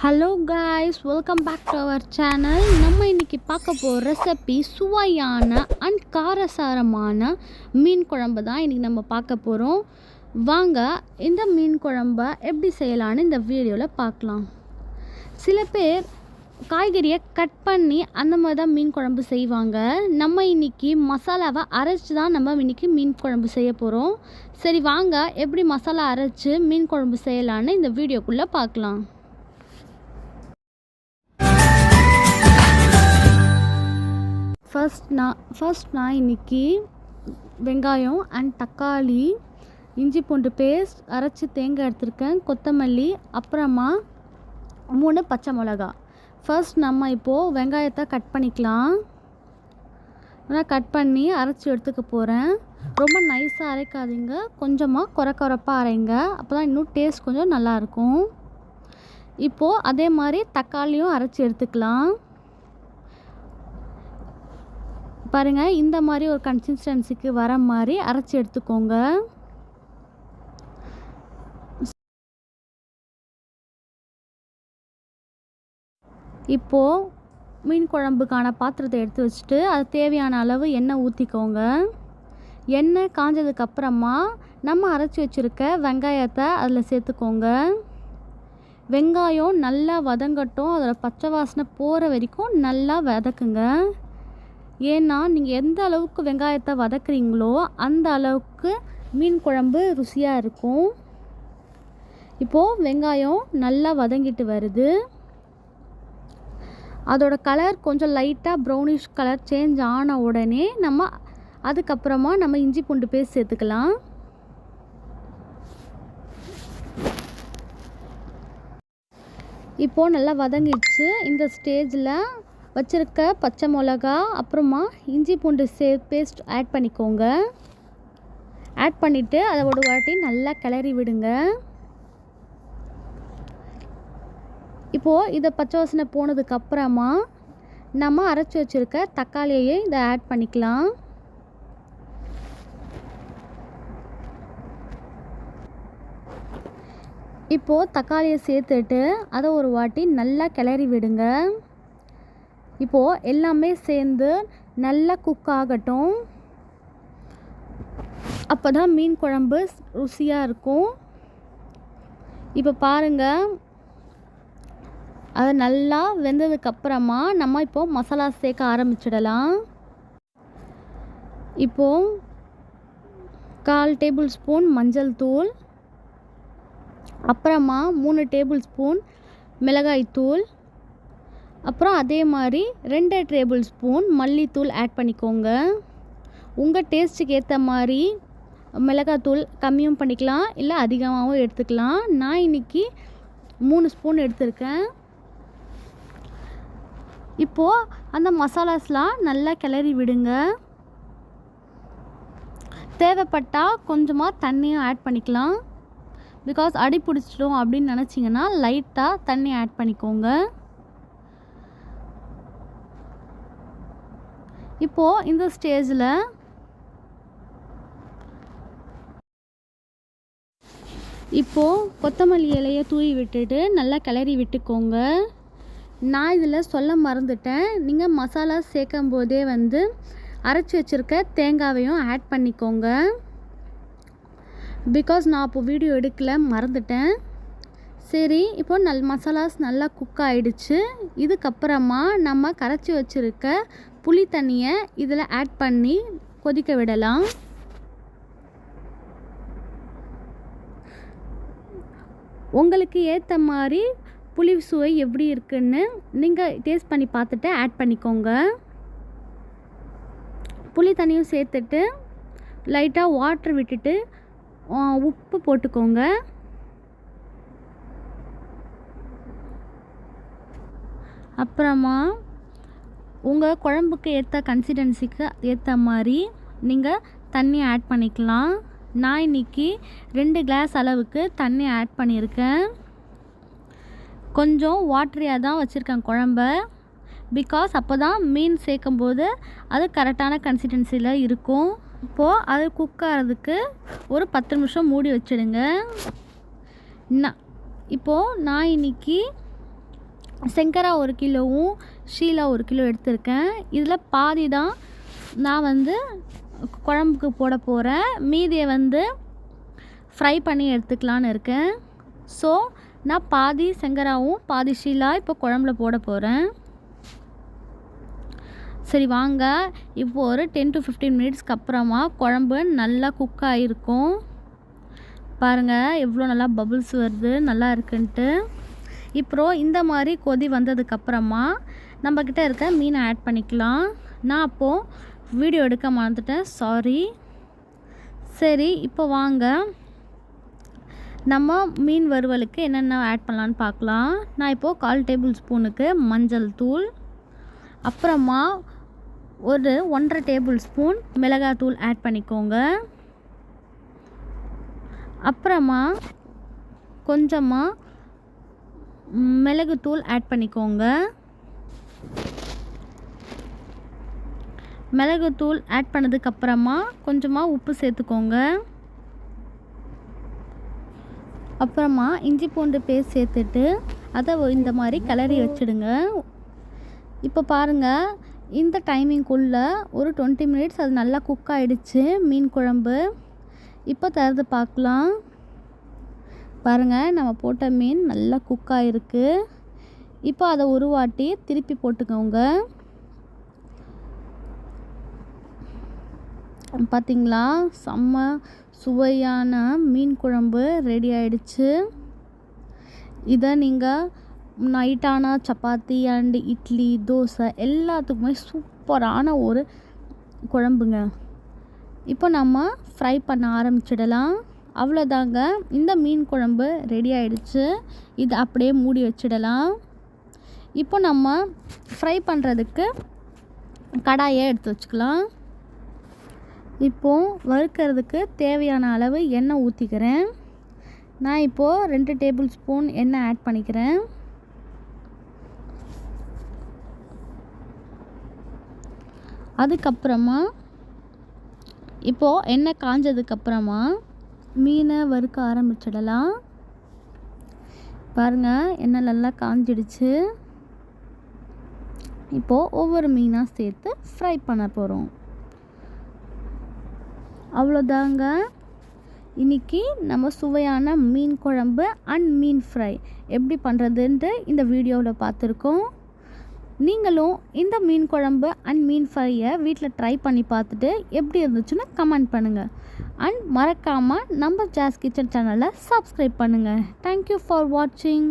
Hello guys, welcome back to our channel. நம்ம இன்றைக்கி பார்க்க போகிற ரெசிபி சுவையான அண்ட் காரசாரமான மீன் குழம்பு தான் இன்றைக்கி நம்ம பார்க்க போகிறோம். வாங்க இந்த மீன் குழம்பை எப்படி செய்யலான்னு இந்த வீடியோவில் பார்க்கலாம். சில பேர் காய்கறியை கட் பண்ணி அந்த மாதிரி தான் மீன் குழம்பு செய்வாங்க. நம்ம இன்றைக்கி மசாலாவை அரைச்சி தான் நம்ம இன்றைக்கி மீன் குழம்பு செய்ய போகிறோம். சரி வாங்க எப்படி மசாலா அரைச்சி மீன் குழம்பு செய்யலான்னு இந்த வீடியோக்குள்ளே பார்க்கலாம். ஃபர்ஸ்ட் நான் இன்றைக்கி வெங்காயம் அண்ட் தக்காளி, இஞ்சி பூண்டு பேஸ்ட், அரைச்சி தேங்காய் எடுத்துருக்கேன், கொத்தமல்லி, அப்புறமா 3 பச்சை மிளகா. ஃபர்ஸ்ட் நம்ம இப்போது வெங்காயத்தை கட் பண்ணிக்கலாம். நான் கட் பண்ணி அரைச்சி எடுத்துக்க போகிறேன். ரொம்ப நைஸாக அரைக்காதீங்க, கொஞ்சமாக குறைப்பாக அரைங்க, அப்போ தான் இன்னும் டேஸ்ட் கொஞ்சம் நல்லாயிருக்கும். இப்போது அதே மாதிரி தக்காளியும் அரைச்சி எடுத்துக்கலாம். பாருங்கள், இந்த மாதிரி ஒரு கன்சிஸ்டன்சிக்கு வர மாதிரி அரைச்சி எடுத்துக்கோங்க. இப்போது மீன் குழம்புக்கான பாத்திரத்தை எடுத்து வச்சுட்டு அது தேவையான அளவு எண்ணெய் ஊற்றிக்கோங்க. எண்ணெய் காஞ்சதுக்கப்புறமா நம்ம அரைச்சி வச்சுருக்க வெங்காயத்தை அதில் சேர்த்துக்கோங்க. வெங்காயம் நல்லா வதங்கட்டும், அதோட பச்சை வாசனை போகிற வரைக்கும் நல்லா வதக்குங்க. ஏன்னா நீங்கள் எந்த அளவுக்கு வெங்காயத்தை வதக்குறீங்களோ அந்த அளவுக்கு மீன் குழம்பு ருசியாக இருக்கும். இப்போது வெங்காயம் நல்லா வதங்கிட்டு வருது. அதோட கலர் கொஞ்சம் லைட்டாக ப்ரௌனிஷ் கலர் சேஞ்ச் ஆன உடனே அதுக்கப்புறமா நம்ம இஞ்சி பூண்டு பேஸ்ட் சேர்த்துக்கலாம். இப்போது நல்லா வதங்கிடுச்சு. இந்த ஸ்டேஜில் வச்சுருக்க பச்சை மிளகா அப்புறமா இஞ்சி பூண்டு பேஸ்ட் ஆட் பண்ணிக்கோங்க. ஆட் பண்ணிவிட்டு அதை ஒரு வாட்டி நல்லா கிளறி விடுங்க. இப்போது இதை பச்சை வாசனை போனதுக்கப்புறமா நம்ம அரைச்சி வச்சுருக்க தக்காளியை இதை ஆட் பண்ணிக்கலாம். இப்போது தக்காளியை சேர்த்துட்டு அதை ஒரு வாட்டி நல்லா கிளறி விடுங்க. இப்போது எல்லாமே சேர்ந்து நல்லா குக் ஆகட்டும், அப்போ தான் மீன் குழம்பு ருசியாக இருக்கும். இப்போ பாருங்கள், அது நல்லா வெந்ததுக்கப்புறமா நம்ம இப்போது மசாலா சேர்க்க ஆரம்பிச்சிடலாம். இப்போது 1/4 டேபிள் ஸ்பூன் மஞ்சள் தூள், அப்புறமா 3 டேபிள் ஸ்பூன் மிளகாய்த்தூள், அப்புறம் அதே மாதிரி 2 டேபிள் ஸ்பூன் மல்லித்தூள் ஆட் பண்ணிக்கோங்க. உங்கள் டேஸ்ட்டுக்கு ஏற்ற மாதிரி மிளகாத்தூள் கம்மியும் பண்ணிக்கலாம், இல்லை அதிகமாகவும் எடுத்துக்கலாம். நான் இன்றைக்கி 3 ஸ்பூன் எடுத்திருக்கேன். இப்போது அந்த மசாலாஸ்லாம் நல்லா கிளறி விடுங்க. தேவைப்பட்டால் கொஞ்சமாக தண்ணியும் ஆட் பண்ணிக்கலாம். பிகாஸ் அடி பிடிச்சிடும் அப்படின்னு நினச்சிங்கன்னா லைட்டாக தண்ணி ஆட் பண்ணிக்கோங்க. இப்போது இந்த ஸ்டேஜில் கொத்தமல்லி இலையை தூவி விட்டுட்டு நல்லா கிளறி விட்டுக்கோங்க. நான் இதில் சொல்ல மறந்துட்டேன், நீங்கள் மசாலா சேர்க்கும் போதே அரைச்சி வச்சுருக்க தேங்காவையும் ஆட் பண்ணிக்கோங்க. பிகாஸ் நான் அப்போது வீடியோ எடுக்கல, மறந்துட்டேன். சரி, இப்போது மசாலாஸ் நல்லா குக் ஆகிடுச்சு. இதுக்கப்புறமா நம்ம கரைச்சி வச்சுருக்க புளி தண்ணியை இதில் ஆட் பண்ணி கொதிக்க விடலாம். உங்களுக்கு ஏற்ற மாதிரி புளி சுவை எப்படி இருக்குன்னு நீங்கள் டேஸ்ட் பண்ணி பார்த்துட்டு ஆட் பண்ணிக்கோங்க. புளி தண்ணியும் சேர்த்துட்டு லைட்டாக வாட்டர் விட்டுட்டு உப்பு போட்டுக்கோங்க. அப்புறமா உங்கள் குழம்புக்கு ஏற்ற கன்சிஸ்டன்சிக்கு ஏற்ற மாதிரி நீங்கள் தண்ணி ஆட் பண்ணிக்கலாம். நான் இன்றைக்கி 2 கிளாஸ் அளவுக்கு தண்ணி ஆட் பண்ணியிருக்கேன். கொஞ்சம் வாட்டரியாக தான் வச்சுருக்கேன் குழம்ப, பிகாஸ் அப்போ தான் மீன் சேர்க்கும்போது அது கரெக்டான கன்சிஸ்டன்சியில் இருக்கும். இப்போது அது குக் ஆகிறதுக்கு ஒரு 10 நிமிஷம் மூடி வச்சுடுங்க. இப்போது நான் இன்றைக்கி செங்கரா 1 கிலோவும் ஷீலா 1 கிலோ எடுத்திருக்கேன். இதில் பாதி தான் நான் வந்து குழம்புக்கு போட போகிறேன். மீதியை வந்து ஃப்ரை பண்ணி எடுத்துக்கலான்னு இருக்கேன். ஸோ நான் பாதி செங்கராவும் பாதி ஷீலா இப்போ குழம்புல போட போகிறேன். சரி வாங்க, இப்போ ஒரு 10 to 15 மினிட்ஸ்க்கு அப்புறமா குழம்பு நல்லா குக் ஆகிருக்கும். பாருங்கள் எவ்வளோ நல்லா பபுள்ஸ் வருது, நல்லா இருக்குன்ட்டு. இப்போ இந்த மாதிரி கொதி வந்ததுக்கப்புறமா நம்மக்கிட்ட இருக்க மீனை ஆட் பண்ணிக்கலாம். நான் அப்போது வீடியோ எடுக்க மறந்துட்டேன், சாரி. சரி இப்போ வாங்க நம்ம மீன் வறுவலுக்கு என்னென்ன ஆட் பண்ணலான்னு பார்க்கலாம். நான் இப்போது 1/4 டேபிள் ஸ்பூனுக்கு மஞ்சள் தூள், அப்புறமா ஒரு 1.5 டேபிள் ஸ்பூன் மிளகாத்தூள் ஆட் பண்ணிக்கோங்க. அப்புறமா கொஞ்சமாக மிளகுத்தூள் ஆட் பண்ணிக்கோங்க. மிளகுத்தூள் ஆட் பண்ணதுக்கப்புறமா கொஞ்சமாக உப்பு சேர்த்துக்கோங்க. அப்புறமா இஞ்சி பூண்டு பேஸ்ட் சேர்த்துட்டு அதை இந்த மாதிரி கிளறி வச்சுடுங்க. இப்போ பாருங்கள், இந்த டைமிங்குள்ளே ஒரு 20 மினிட்ஸ் அது நல்லா குக் ஆகிடுச்சு மீன் குழம்பு. இப்போ திறந்து பார்க்கலாம். பாருங்கள், நம்ம போட்ட மீன் நல்லா குக் ஆகிருக்கு. இப்போ அதை ஒரு வாட்டி திருப்பி போட்டுக்கோங்க. பார்த்திங்களா, செம்ம சுவையான மீன் குழம்பு ரெடி ஆகிடுச்சு. இதை நீங்கள் நைட்டான சப்பாத்தி அண்டு இட்லி தோசை எல்லாத்துக்குமே சூப்பரான ஒரு குழம்புங்க. இப்போ நம்ம ஃப்ரை பண்ண ஆரம்பிச்சிடலாம். அவ்வளோதாங்க, இந்த மீன் குழம்பு ரெடி ஆகிடுச்சு. இது அப்படியே மூடி வச்சிடலாம். இப்போ நம்ம ஃப்ரை பண்ணுறதுக்கு கடாயை எடுத்து வச்சுக்கலாம். இப்போது வறுக்கிறதுக்கு தேவையான அளவு எண்ணெய் ஊற்றிக்கிறேன். நான் இப்போது 2 டேபிள் ஸ்பூன் எண்ணெய் ஆட் பண்ணிக்கிறேன். அதுக்கப்புறமா இப்போது எண்ணெய் காஞ்சதுக்கப்புறமா மீனை வறுக்க ஆரம்பிச்சிடலாம். பாருங்கள், எண்ணெய் நல்லா காஞ்சிடுச்சு. இப்போது ஒவ்வொரு மீனாக சேர்த்து ஃப்ரை பண்ண போகிறோம். அவ்வளோதாங்க, இன்றைக்கி நம்ம சுவையான மீன் குழம்பு அண்ட் மீன் ஃப்ரை எப்படி பண்ணுறதுன்ட்டு இந்த வீடியோவில் பார்த்துருக்கோம். நீங்களும் இந்த மீன் குழம்பு அண்ட் மீன் ஃப்ரையை வீட்டில் ட்ரை பண்ணி பார்த்துட்டு எப்படி இருந்துச்சுன்னு கமெண்ட் பண்ணுங்கள். அண்ட் மறக்காமல் நம்ம ஜாஸ் கிச்சன் சேனலை சப்ஸ்கிரைப் பண்ணுங்கள். தேங்க்யூ ஃபார் வாட்சிங்.